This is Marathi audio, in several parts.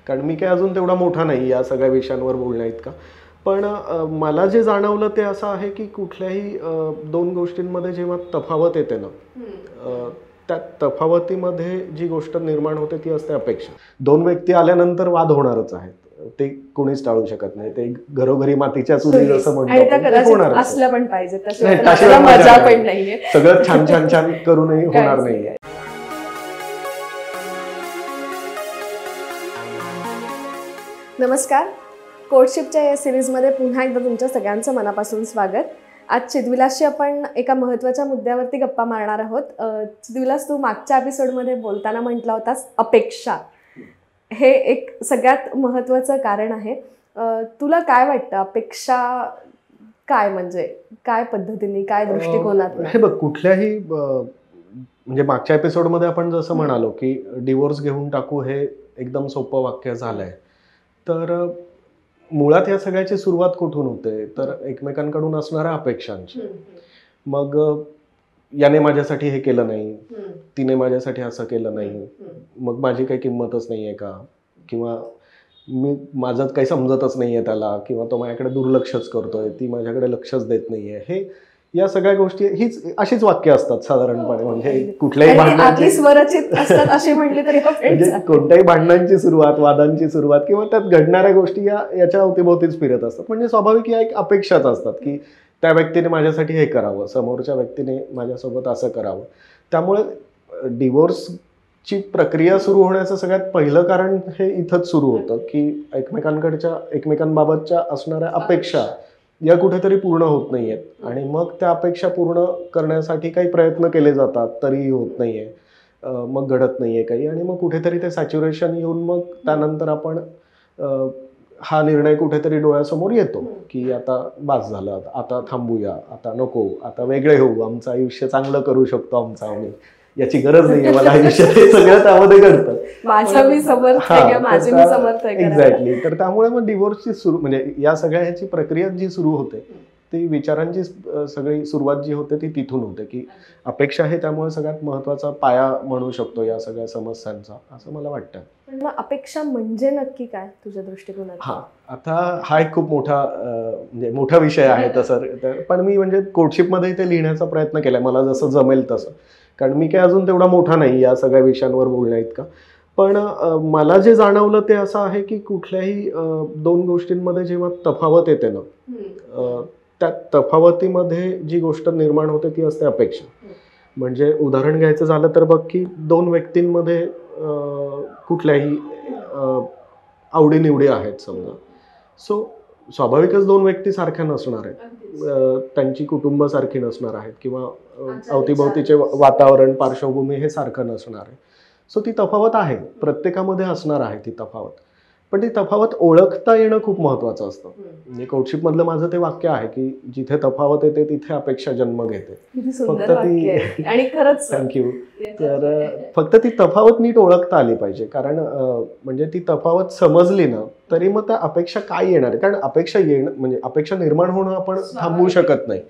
कारण मी काय अजून तेवढा मोठा नाही या सगळ्या विषयांवर बोलण्या इतका. पण मला जे जाणवलं ते असं आहे की कुठल्याही दोन गोष्टींमध्ये जेव्हा तफावत येते ना, त्या तफावतीमध्ये जी गोष्ट निर्माण होते ती असते अपेक्षा. दोन व्यक्ती आल्यानंतर वाद होणारच आहेत, ते कोणीच टाळू शकत नाही. ते घरोघरी मातीच्या चुली जसं म्हणतो होणार असलं पण पाहिजे, मजा पण नाहीये, सगळं छान छान छान करूनही होणार नाहीये. नमस्कार, कोर्टशिपच्या या सिरीजमध्ये पुन्हा एकदा तुमच्या सगळ्यांचं मनापासून स्वागत. आज चिदविलासशी आपण एका महत्त्वाच्या मुद्द्यावरती गप्पा मारणार आहोत. चिदविलास, तू मागच्या एपिसोडमध्ये बोलताना म्हटला होतास अपेक्षा हे एक सगळ्यात महत्त्वाचं कारण आहे. तुला काय वाटतं, अपेक्षा काय, म्हणजे काय पद्धतीने, काय दृष्टिकोनात? हे बघ, कुठल्याही म्हणजे मागच्या एपिसोडमध्ये आपण जसं म्हणालो की डिवोर्स घेऊन टाकू हे एकदम सोपं वाक्य झालंय. तर मुळात या सगळ्याची सुरुवात कुठून होते, तर एकमेकांकडून असणाऱ्या अपेक्षांची. मग याने माझ्यासाठी हे केलं नाही, तिने माझ्यासाठी असं केलं नाही, मग माझी काही किंमतच नाहीये का, किंवा माझं काही समजतच नाहीये त्याला, किंवा तो माझ्याकडे दुर्लक्षच करतोय, ती माझ्याकडे लक्षच देत नाहीये. हे या सगळ्या गोष्टी हीच अशीच वाक्य असतात साधारणपणे. म्हणजे कुठल्याही भांडणांची म्हणजे कोणत्याही भांडणांची सुरुवात, वादांची सुरुवात किंवा त्यात घडणाऱ्या गोष्टी याच्या अवतीभोवतीच फिरत असतात. म्हणजे स्वाभाविक या एक अपेक्षाच असतात की त्या व्यक्तीने माझ्यासाठी हे करावं, समोरच्या व्यक्तीने माझ्यासोबत असं करावं. त्यामुळे डिवोर्सची प्रक्रिया सुरू होण्याचं सगळ्यात पहिलं कारण हे इथंच सुरू होतं की एकमेकांबाबतच्या असणाऱ्या अपेक्षा या कुठेतरी पूर्ण होत नाहीयेत. आणि मग त्या अपेक्षा पूर्ण करण्यासाठी काही प्रयत्न केले जातात, तरीही होत नाहीये, मग घडत नाहीये काही. आणि मग कुठेतरी ते सॅच्युरेशन येऊन मग त्यानंतर आपण हा निर्णय कुठेतरी डोळ्यासमोर येतो की आता बास झालं, आता थांबूया, आता नको, आता वेगळे होऊ, आमचं आयुष्य चांगलं करू शकतो आमचं आम्ही, याची गरज नाहीये मला आयुष्यात, हे सगळं त्यामध्ये घडतं. एक्झॅक्टली. तर त्यामुळे मग डिवोर्सची म्हणजे या सगळ्या ह्याची प्रक्रिया जी सुरू होते ती विचारांची सगळी सुरुवात जी होते ती तिथून होते की अपेक्षा हे त्यामुळे सगळ्यात महत्वाचा पाया म्हणू शकतो या सगळ्या समस्यांचा, असं मला वाटतं. पण मग अपेक्षा म्हणजे नक्की काय तुझ्या दृष्टिकोनात? आता हा एक खूप म्हणजे मोठा विषय आहे तसं. पण मी म्हणजे कोर्टशिपमध्ये ते लिहिण्याचा प्रयत्न केलाय मला जसं जमेल तसं, कारण मी काय अजून तेवढा मोठा नाही या सगळ्या विषयांवर बोलण्या इतका. पण मला जे जाणवलं ते असं आहे की कुठल्याही दोन गोष्टींमध्ये जेव्हा तफावत येते ना, त्या तफावतीमध्ये जी गोष्ट निर्माण होते ती असते अपेक्षा. म्हणजे उदाहरण घ्यायचं झालं तर बघ की दोन व्यक्तींमध्ये कुठल्याही आवडीनिवडी आहेत समजा. सो स्वाभाविकच दोन व्यक्ती सारख्या नसणार आहेत, त्यांची कुटुंब सारखी नसणार आहेत, किंवा अवतीभोवतीचे वातावरण, पार्श्वभूमी हे सारखं नसणार आहे. सो ती तफावत आहे, प्रत्येकामध्ये असणार आहे ती तफावत. पण ती तफावत ओळखता येणं खूप महत्वाचं असतं. म्हणजे कोर्टशिप मधलं माझं ते वाक्य आहे की जिथे तफावत येते तिथे अपेक्षा जन्म घेते. फक्त ती, आणि खरंच थँक्यू. तर फक्त ती तफावत नीट ओळखता आली पाहिजे, कारण म्हणजे ती तफावत समजली ना तरी मग त्या अपेक्षा काय येणार आहे. कारण अपेक्षा येणं म्हणजे अपेक्षा निर्माण होणं आपण थांबवू शकत नाही.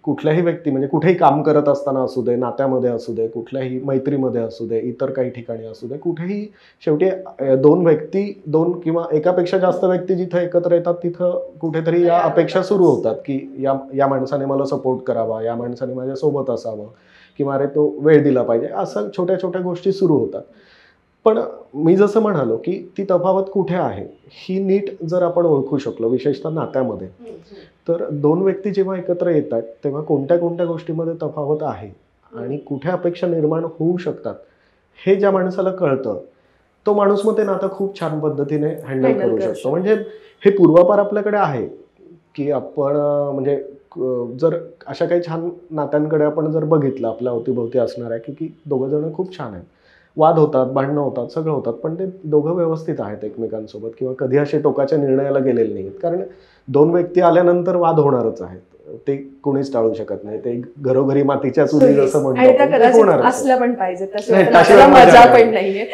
कुठल्याही व्यक्ती म्हणजे कुठेही काम करत असताना असू दे, नात्यामध्ये असू दे, कुठल्याही मैत्रीमध्ये असू दे, इतर काही ठिकाणी असू दे, कुठेही शेवटी दोन व्यक्ती, दोन किंवा एकापेक्षा जास्त व्यक्ती जिथं एकत्र येतात तिथं कुठेतरी या अपेक्षा सुरू होतात की या माणसाने मला सपोर्ट करावा, या माणसाने माझ्यासोबत असावं, किंवा अरे तो वेळ दिला पाहिजे, असं छोट्या छोट्या गोष्टी सुरू होतात. पण मी जसं म्हणालो की ती तफावत कुठे आहे ही नीट जर आपण ओळखू शकलो, विशेषतः नात्यामध्ये, तर दोन व्यक्ती जेव्हा एकत्र येतात तेव्हा कोणत्या कोणत्या गोष्टीमध्ये तफावत आहे आणि कुठे अपेक्षा निर्माण होऊ शकतात हे ज्या माणसाला कळतं तो माणूस मग ते नातं खूप छान पद्धतीने हँडल करू शकतो. म्हणजे हे पूर्वापार आपल्याकडे आहे की आपण म्हणजे जर अशा काही छान नात्यांकडे आपण जर बघितलं आपल्या अवतीभोवती असणार आहे की दोघं जण खूप छान आहेत, वाद होतात, भांडणं होतात, सगळं होतात, पण ते दोघं व्यवस्थित आहेत एकमेकांसोबत, किंवा कधी असे टोकाच्या निर्णयाला गेलेले नाहीत. कारण दोन व्यक्ती आल्यानंतर वाद होणारच आहेत, ते कोणीच टाळू शकत नाही. ते घरोघरी मातीच्या चुली जसं म्हणतो होणार,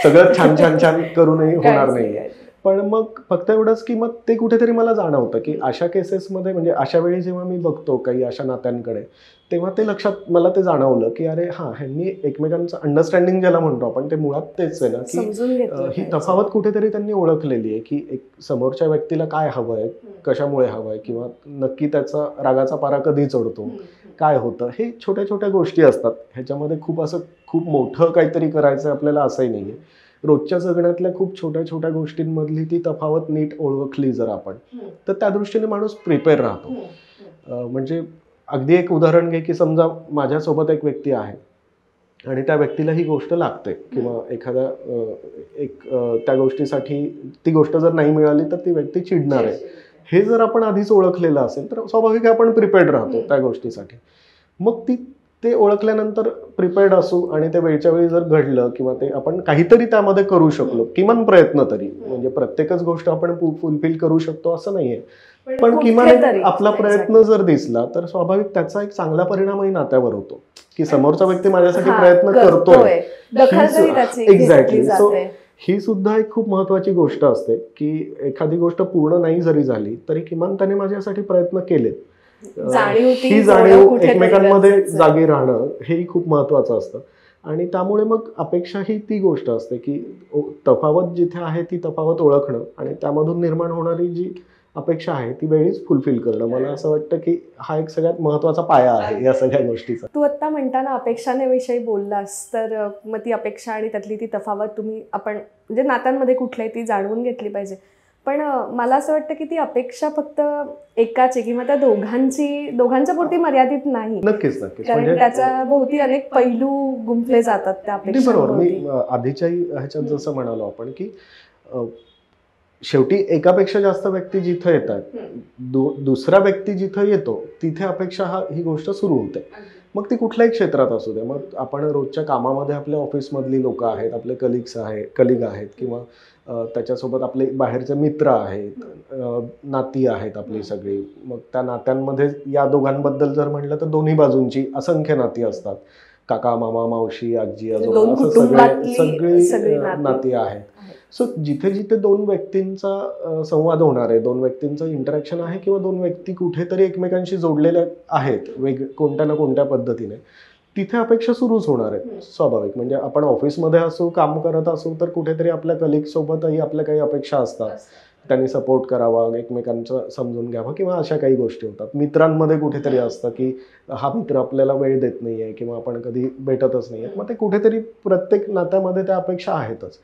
सगळं छान छान छान करूनही होणार नाहीये. पण मग फक्त एवढंच की मग ते कुठेतरी मला जाणवतं की अशा केसेसमध्ये म्हणजे अशा वेळी जेव्हा मी बघतो काही अशा नात्यांकडे तेव्हा ते लक्षात मला ते जाणवलं की अरे हा, ह्यांनी एकमेकांचं अंडरस्टँडिंग ज्याला म्हणतो आपण, ते मुळात तेच आहे ना की समजून घेतलं ही तफावत कुठेतरी त्यांनी ओळखलेली आहे की एक समोरच्या व्यक्तीला काय हवंय, कशामुळे हवंय, किंवा नक्की त्याचा रागाचा पारा कधी चढतो, काय होतं, हे छोट्या छोट्या गोष्टी असतात. ह्याच्यामध्ये खूप मोठं काहीतरी करायचं आपल्याला असंही नाहीये. रोजच्या जगण्यातल्या खूप छोट्या छोट्या गोष्टींमधली ती तफावत नीट ओळखली जर आपण, तर त्या दृष्टीने माणूस प्रिपेअर राहतो. म्हणजे अगदी एक उदाहरण घे की समजा माझ्यासोबत एक व्यक्ती आहे आणि त्या व्यक्तीला ही गोष्ट लागते किंवा त्या गोष्टीसाठी ती गोष्ट जर नाही मिळाली तर ती व्यक्ती चिडणार आहे. हे जर आपण आधीच ओळखलेलं असेल तर स्वाभाविक आपण प्रिपेअर्ड राहतो त्या गोष्टीसाठी. मग ते ओळखल्यानंतर प्रिपेअर्ड असू आणि ते वेळच्या वेळी जर घडलं किंवा ते आपण काहीतरी त्यामध्ये करू शकलो, किमान प्रयत्न तरी, म्हणजे प्रत्येकच गोष्ट आपण फुलफिल करू शकतो असं नाहीये, पण किमान आपला प्रयत्न जर दिसला तर स्वाभाविक त्याचा एक चांगला परिणामही नात्यावर होतो की समोरचा व्यक्ती माझ्यासाठी प्रयत्न करतोय. एक्झॅक्टली. सो ही सुद्धा एक खूप महत्वाची गोष्ट असते की एखादी गोष्ट पूर्ण नाही जरी झाली तरी किमान त्याने माझ्यासाठी प्रयत्न केलेत. ही जाणीव एकमेकांमध्ये जागी राहणं हेही खूप महत्वाचं असतं. आणि त्यामुळे मग अपेक्षा ही ती गोष्ट असते की तफावत जिथे आहे ती तफावत ओळखणं आणि त्यामधून निर्माण होणारी जी अपेक्षा आहे ती वेळीच फुलफिल करणं. मला असं वाटतं की हा एक सगळ्यात महत्वाचा पाया आहे या सगळ्या गोष्टीचा. तू आता म्हणताना अपेक्षांविषयी बोललास तर मग ती अपेक्षा आणि त्यातली ती तफावत आपण म्हणजे नात्यांमध्ये कुठल्याही ती जाणवून घेतली पाहिजे. पण मला असं वाटतं की ती अपेक्षा फक्त एकाची किंवा त्या दोघांच्या पुरती मर्यादित नाही. नक्कीच. कारण त्याच्या भोवती अनेक पैलू गुंफले जातात त्या अपेक्षा. बरोबर. मी आधीच्याही ह्याच्यात जसं म्हणालो आपण की शेवटी एकापेक्षा जास्त व्यक्ती जिथं येतात, दुसरा व्यक्ती जिथं येतो तिथे अपेक्षा ही गोष्ट सुरू होते. मग ती कुठल्याही क्षेत्रात असू दे. मग आपण रोजच्या कामामध्ये आपल्या ऑफिसमधली लोक आहेत, आपले कलिग आहेत किंवा त्याच्यासोबत आपले बाहेरचे मित्र आहेत, नाती आहेत आपली सगळी. मग त्या नात्यांमध्ये या दोघांबद्दल जर म्हटलं तर दोन्ही बाजूंची असंख्य नाती असतात. काका, मामा, मावशी, आजी, आजोबा, असं सगळी नाती आहेत. सो जिथे जिथे दोन व्यक्तींचा संवाद होणार आहे, दोन व्यक्तींचं इंटरॅक्शन आहे किंवा दोन व्यक्ती कुठेतरी एकमेकांशी जोडलेल्या आहेत कोणत्या ना कोणत्या पद्धतीने, तिथे अपेक्षा सुरूच होणार आहेत स्वाभाविक. म्हणजे आपण ऑफिसमध्ये असू, काम करत असू तर कुठेतरी आपल्या कलिग सोबतही आपल्या काही अपेक्षा असतात. त्यांनी सपोर्ट करावा, एकमेकांचं समजून घ्यावं किंवा अशा काही गोष्टी होतात. मित्रांमध्ये कुठेतरी असतं की हा मित्र आपल्याला वेळ देत नाहीये किंवा आपण कधी भेटतच नाहीये. मग ते कुठेतरी प्रत्येक नात्यामध्ये त्या अपेक्षा आहेतच.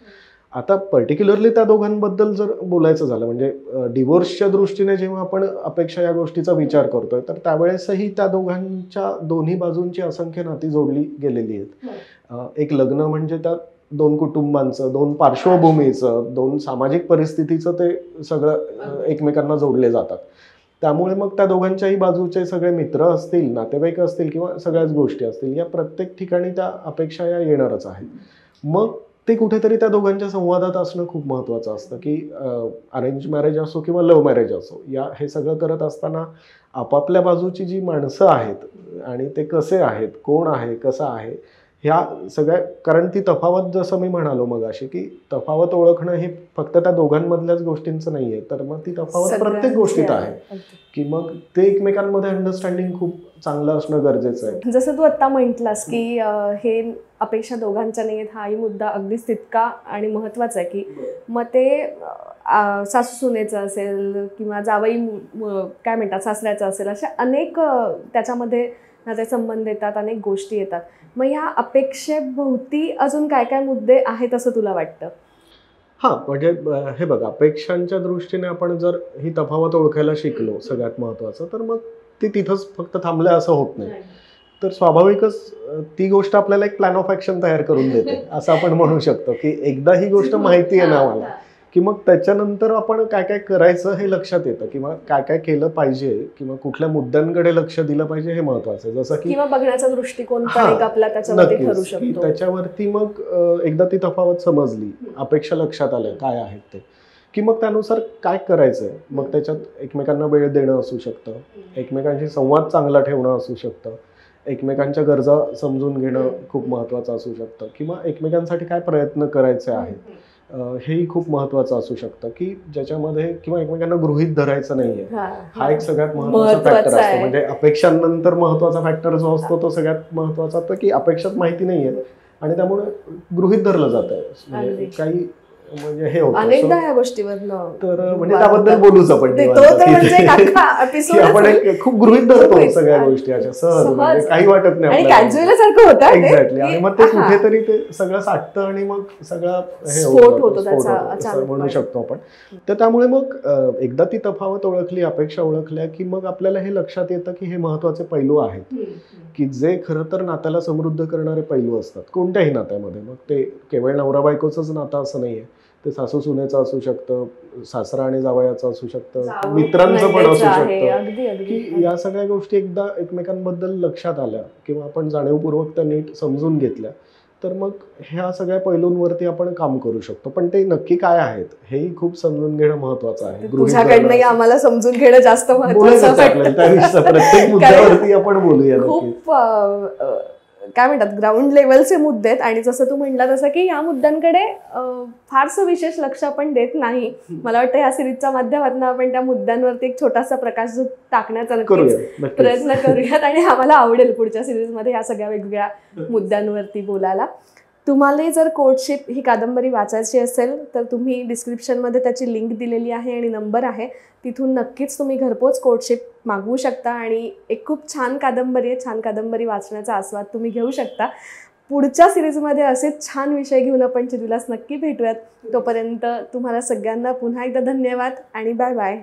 आता पर्टिक्युलरली त्या दोघांबद्दल जर बोलायचं झालं म्हणजे डिवोर्सच्या दृष्टीने जेव्हा आपण अपेक्षा या गोष्टीचा विचार करतोय तर त्यावेळेसही त्या दोन्ही बाजूंची असंख्य नाती जोडली गेलेली आहेत. एक लग्न म्हणजे त्या दोन कुटुंबांचं, दोन पार्श्वभूमीचं, दोन सामाजिक परिस्थितीचं ते सगळं एकमेकांना जोडले जातात. त्यामुळे मग त्या दोघांच्याही बाजूचे सगळे मित्र असतील, नातेवाईक असतील किंवा सगळ्याच गोष्टी असतील, या प्रत्येक ठिकाणी त्या अपेक्षा या येणारच आहेत. मग ते कुठेतरी त्या दोघांच्या संवादात असणं खूप महत्त्वाचं असतं की अरेंज मॅरेज असो किंवा लव्ह मॅरेज असो, हे सगळं करत असताना आपापल्या बाजूची जी माणसं आहेत आणि ते कसे आहेत, कोण आहे, कसं आहे, ह्या सगळ्या, कारण ती तफावत जसं मी म्हणालो मगाशी की तफावत ओळखणं हे फक्त त्या दोघांमधल्याच गोष्टींचं नाहीये, तर मग ती तफावत प्रत्येक गोष्टीत आहे की मग ते एकमेकांमध्ये अंडरस्टँडिंग खूप चांगलं असणं गरजेचं आहे. जसं तू आता म्हटलास की हे अपेक्षा दोघांच्या नाहीत, हाही मुद्दा अगदीच तितका आणि महत्त्वाचा आहे की मग ते सासू सुनेचं असेल किंवा जावई काय म्हणतात सासऱ्याचं असेल, अशा अनेक त्याच्यामध्ये नाते संबंध येतात, अनेक गोष्टी येतात. मग ह्या अपेक्षेभोवती अजून काय काय मुद्दे आहेत असं तुला वाटतं? म्हणजे हे बघ, अपेक्षांच्या दृष्टीने आपण जर ही तफावत ओळखायला शिकलो सगळ्यात महत्त्वाचं, तर मग ती तिथंच फक्त थांबलं असं होत नाही. तर स्वाभाविकच ती गोष्ट आपल्याला एक प्लॅन ऑफ ऍक्शन तयार करून देते असं आपण म्हणू शकतो की एकदा ही गोष्ट माहिती आहे ना मला की मग त्याच्यानंतर आपण काय काय करायचं हे लक्षात येतं किंवा काय काय केलं पाहिजे किंवा कुठल्या मुद्द्यांकडे लक्ष दिलं पाहिजे हे महत्वाचं आहे. जसं की बघण्याचा दृष्टिकोन आपला त्याच्यामध्ये ठरू शकतो. त्याच्यावरती मग एकदा ती तफावत समजली, अपेक्षा लक्षात आल्या काय आहेत ते, की मग त्यानुसार काय करायचंय. मग त्याच्यात एकमेकांना वेळ देणं असू शकतं, एकमेकांशी संवाद चांगला ठेवणं असू शकतं, एकमेकांच्या गरजा समजून घेणं खूप महत्त्वाचं असू शकतं किंवा एकमेकांसाठी काय प्रयत्न करायचे आहेत हेही खूप महत्वाचं असू शकतं, की ज्याच्यामध्ये किंवा एकमेकांना गृहीत धरायचं नाहीये. हा एक सगळ्यात महत्वाचा फॅक्टर असतो. म्हणजे अपेक्षांनंतर महत्वाचा फॅक्टर जो असतो तो सगळ्यात महत्वाचा असतो, की अपेक्षाच माहिती नाहीये आणि त्यामुळे गृहीत धरलं जातं. म्हणजे काही म्हणजे हे होतं अनेकदा या गोष्टीवर तर म्हणजे त्याबद्दल बोलूच आपण म्हणजे आपण खूप गृहीत धरतो सगळ्या गोष्टी अशा सहज, म्हणजे काही वाटत नाही आपल्याला. एक्झॅक्टली. आणि मग ते कुठेतरी ते सगळं साठतं आणि मग सगळं हे होतं म्हणू शकतो आपण. तर त्यामुळे मग एकदा ती तफावत ओळखली, अपेक्षा ओळखल्या, की मग आपल्याला हे लक्षात येतं की हे महत्वाचे पैलू आहेत, की जे खरं तर नात्याला समृद्ध करणारे पैलू असतात कोणत्याही नात्यामध्ये. मग ते केवळ नवरा बायकोचंच नातं असं नाहीये, ते सासू सुनेचं असू शकतं, सासरा आणि जावयाचं असू शकतं, मित्रांचं पण असू शकतं. की या सगळ्या गोष्टी एकदा एकमेकांबद्दल लक्षात आल्या किंवा आपण जाणीवपूर्वक त्या नीट समजून घेतल्या तर मग ह्या सगळ्या पैलूंवरती आपण काम करू शकतो. पण ते नक्की काय आहेत हेही खूप समजून घेणं महत्वाचं आहे. तुझ्याकडनं आम्हाला समजून घेणं जास्त महत्वाचं प्रत्येक मुद्द्यावरती आपण बोलूया. खूप काय म्हणतात ग्राउंड लेवलचे मुद्दे आहेत आणि जसं तू म्हटलं तसं की या मुद्द्यांकडे फारसं विशेष लक्ष आपण देत नाही. मला वाटतं ह्या सिरीजच्या माध्यमातून आपण त्या मुद्द्यांवरती एक छोटासा प्रकाश टाकण्याचा प्रयत्न करूयात आणि आम्हाला आवडेल पुढच्या सिरीजमध्ये या सगळ्या वेगवेगळ्या मुद्द्यांवरती बोलायला. तुम्हाला जर कोर्टशिप ही कादंबरी वाचायची असेल तर तुम्ही डिस्क्रिप्शनमध्ये त्याची लिंक दिलेली आहे आणि नंबर आहे, तिथून नक्कीच तुम्ही घरपोच कोर्टशिप मागवू शकता आणि एक खूप छान कादंबरी आहे. छान कादंबरी वाचण्याचा आस्वाद तुम्ही घेऊ शकता. पुढच्या सिरीजमध्ये असेच छान विषय घेऊन आपण चिदविलास नक्की भेटूयात. तोपर्यंत तुम्हाला सगळ्यांना पुन्हा एकदा धन्यवाद आणि बाय बाय.